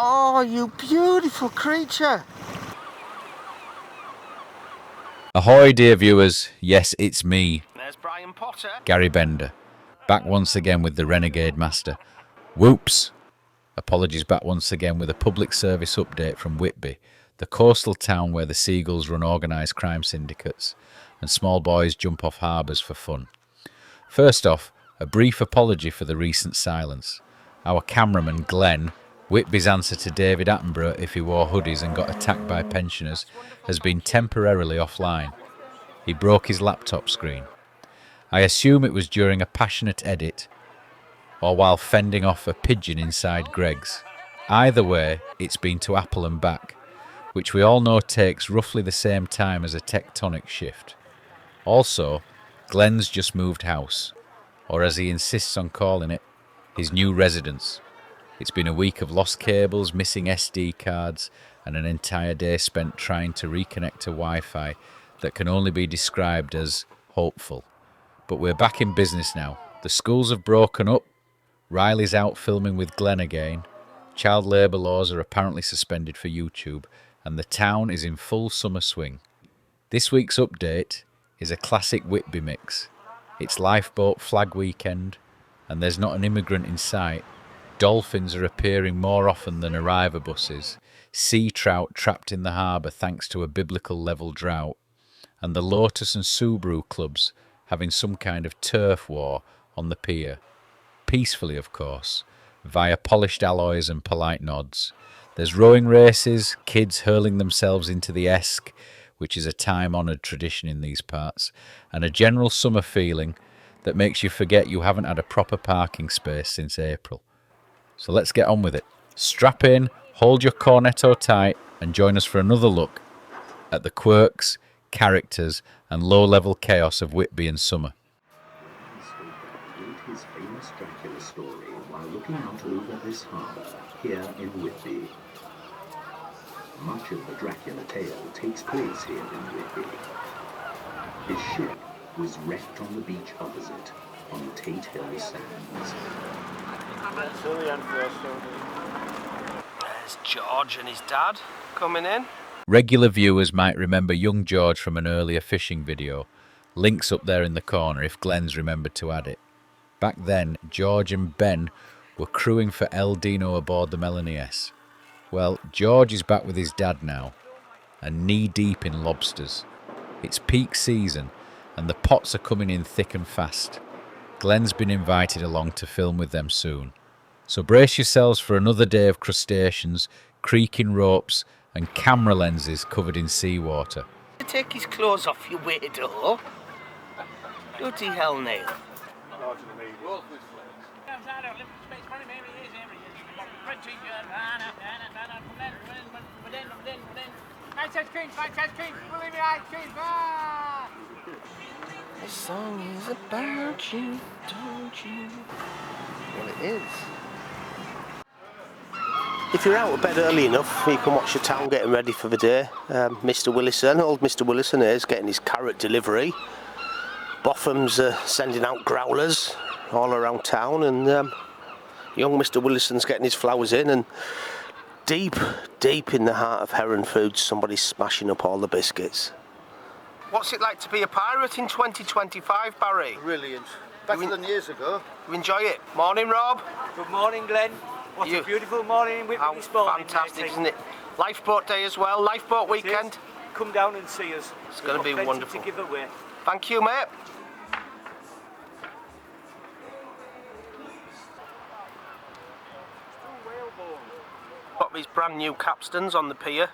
Oh, you beautiful creature. Ahoy, dear viewers. Yes, it's me, There's Brian Potter. Gary Bender, back once again with the Renegade Master. Whoops! Apologies, back once again with a public service update from Whitby, the coastal town where the seagulls run organised crime syndicates and small boys jump off harbours for fun. First off, a brief apology for the recent silence. Our cameraman, Glenn, Whitby's answer to David Attenborough if he wore hoodies and got attacked by pensioners, has been temporarily offline. He broke his laptop screen. I assume it was during a passionate edit or while fending off a pigeon inside Greg's. Either way, it's been to Apple and back, which we all know takes roughly the same time as a tectonic shift. Also, Glenn's just moved house, or as he insists on calling it, his new residence. It's been a week of lost cables, missing SD cards, and an entire day spent trying to reconnect to Wi-Fi that can only be described as hopeful. But we're back in business now. The schools have broken up, Riley's out filming with Glenn again, child labour laws are apparently suspended for YouTube, and the town is in full summer swing. This week's update is a classic Whitby mix. It's lifeboat flag weekend, and there's not an immigrant in sight. Dolphins are appearing more often than arriver buses, sea trout trapped in the harbour thanks to a biblical level drought, and the Lotus and Subaru clubs having some kind of turf war on the pier. Peacefully, of course, via polished alloys and polite nods. There's rowing races, kids hurling themselves into the Esk, which is a time-honoured tradition in these parts, and a general summer feeling that makes you forget you haven't had a proper parking space since April. So let's get on with it. Strap in, hold your cornetto tight, and join us for another look at the quirks, characters, and low-level chaos of Whitby in summer. His famous Dracula story while looking out over this harbour here in Whitby. Much of the Dracula tale takes place here in Whitby. His ship was wrecked on the beach opposite, on the Tate Hill sands. There's George and his dad coming in. Regular viewers might remember young George from an earlier fishing video. Links up there in the corner if Glenn's remembered to add it. Back then, George and Ben were crewing for El Dino aboard the Melanie S. Well, George is back with his dad now, and knee-deep in lobsters. It's peak season, and the pots are coming in thick and fast. Glenn's been invited along to film with them soon. So brace yourselves for another day of crustaceans, creaking ropes, and camera lenses covered in seawater. Take his clothes off, you weirdo. Bloody hell, Neil. This song is about you, don't you? Well, it is. If you're out of bed early enough, you can watch the town getting ready for the day. Mr. Willison, old Mr. Willison is getting his carrot delivery. Botham's sending out growlers all around town, and young Mr. Willison's getting his flowers in, and deep in the heart of Heron Foods, somebody's smashing up all the biscuits. What's it like to be a pirate in 2025, Barry? Brilliant. Better than years ago. You enjoy it? Morning, Rob. Good morning, Glenn. What a beautiful morning in Whitby this morning. Fantastic, isn't it? Lifeboat day as well, lifeboat weekend. Come down and see us. It's going to be wonderful. To give away. Thank you, mate. Got these brand new capstans on the pier,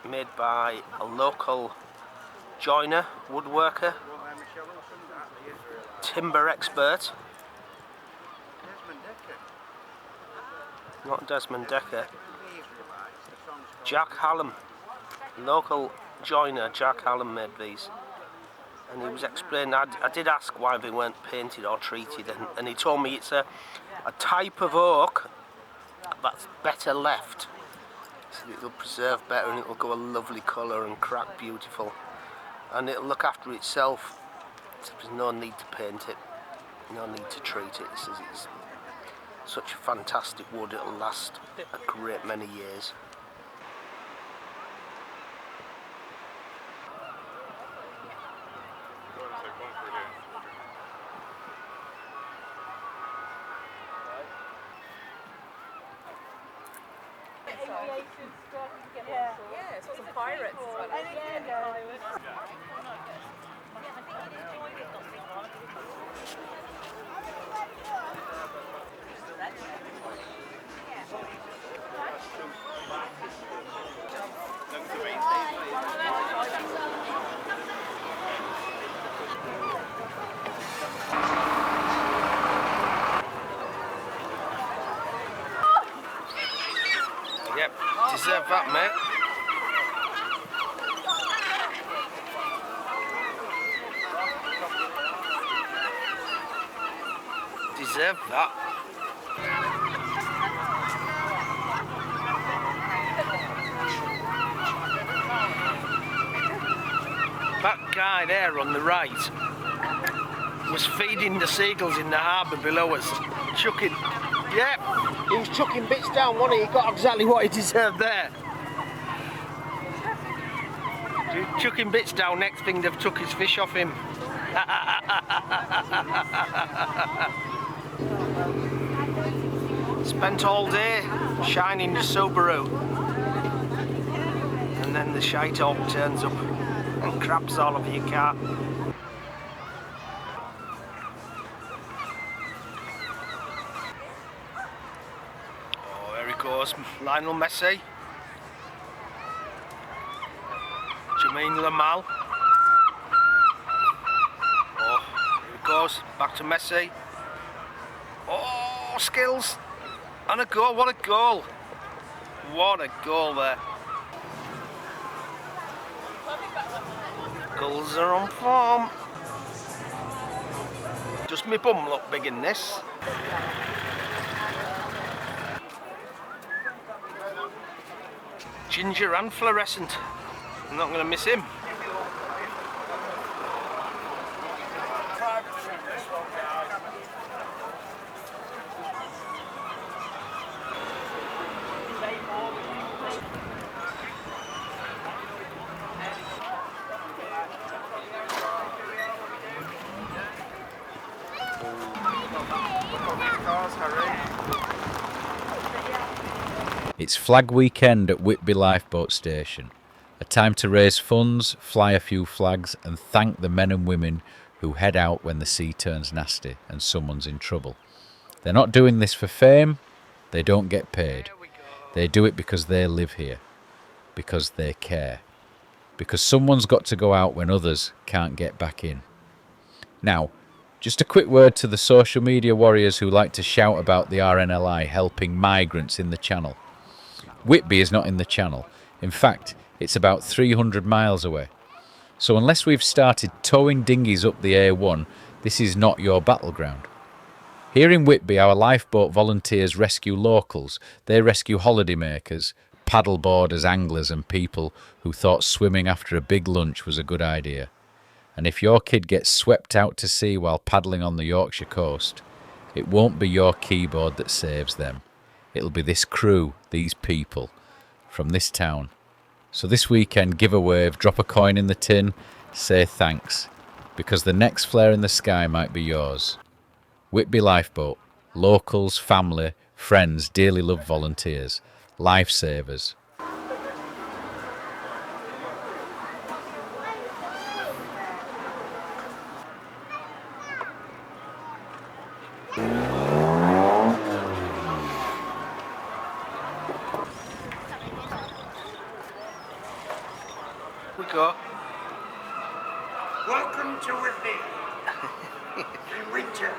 made by a local joiner, woodworker, timber expert. Not Desmond Decker. Jack Hallam, local joiner Jack Hallam made these. And he was explaining, I did ask why they weren't painted or treated, and he told me it's a type of oak that's better left. So it'll preserve better and it'll go a lovely colour and crack beautiful. And it'll look after itself, so there's no need to paint it, no need to treat it. It's such a fantastic wood, it'll last a great many years. Yeah, it's some pirates. Yep, deserve that, mate. Deserve that. That guy there on the right was feeding the seagulls in the harbour below us. Chucking, yep, he was chucking bits down, wasn't he? He got exactly what he deserved there. He was chucking bits down, next thing they've took his fish off him. Spent all day shining the Subaru, and then the shite all turns up and craps all over your car. Oh, there he goes, Lionel Messi, Jermaine Lamal. Oh, here he goes, back to Messi. Oh, skills! And a goal, what a goal! What a goal there. Gulls are on form. Does my bum look big in this? Ginger and fluorescent. I'm not going to miss him. It's Flag Weekend at Whitby Lifeboat Station, a time to raise funds, fly a few flags and thank the men and women who head out when the sea turns nasty and someone's in trouble. They're not doing this for fame, they don't get paid. They do it because they live here, because they care, because someone's got to go out when others can't get back in. Now, just a quick word to the social media warriors who like to shout about the RNLI helping migrants in the Channel. Whitby is not in the Channel. In fact, it's about 300 miles away. So unless we've started towing dinghies up the A1, this is not your battleground. Here in Whitby, our lifeboat volunteers rescue locals. They rescue holidaymakers, paddleboarders, anglers and people who thought swimming after a big lunch was a good idea. And if your kid gets swept out to sea while paddling on the Yorkshire coast, it won't be your keyboard that saves them. It'll be this crew, these people, from this town. So this weekend, give a wave, drop a coin in the tin, say thanks, because the next flare in the sky might be yours. Whitby Lifeboat, locals, family, friends, dearly loved volunteers, lifesavers. We go. Welcome to Whitby in winter.